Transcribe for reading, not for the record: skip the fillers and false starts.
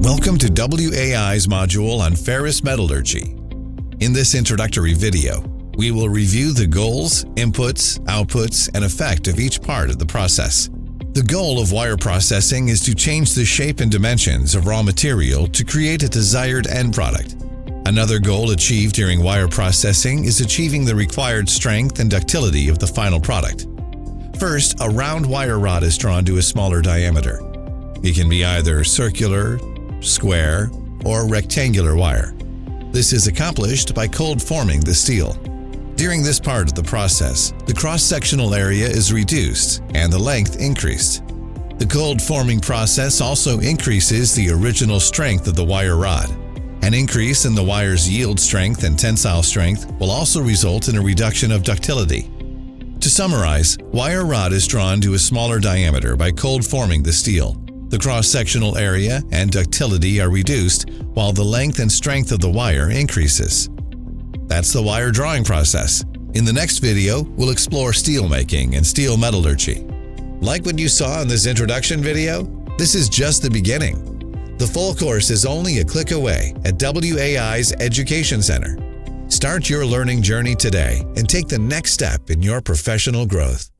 Welcome to WAI's module on ferrous metallurgy. In this introductory video, we will review the goals, inputs, outputs, and effect of each part of the process. The goal of wire processing is to change the shape and dimensions of raw material to create a desired end product. Another goal achieved during wire processing is achieving the required strength and ductility of the final product. First, a round wire rod is drawn to a smaller diameter. It can be either circular, square, or rectangular wire. This is accomplished by cold forming the steel. During this part of the process, the cross-sectional area is reduced and the length increased. The cold forming process also increases the original strength of the wire rod. An increase in the wire's yield strength and tensile strength will also result in a reduction of ductility. To summarize, wire rod is drawn to a smaller diameter by cold forming the steel. The cross-sectional area and ductility are reduced while the length and strength of the wire increases. That's the wire drawing process. In the next video, we'll explore steel making and steel metallurgy. Like what you saw in this introduction video? This is just the beginning. The full course is only a click away at WAI's Education Center. Start your learning journey today and take the next step in your professional growth.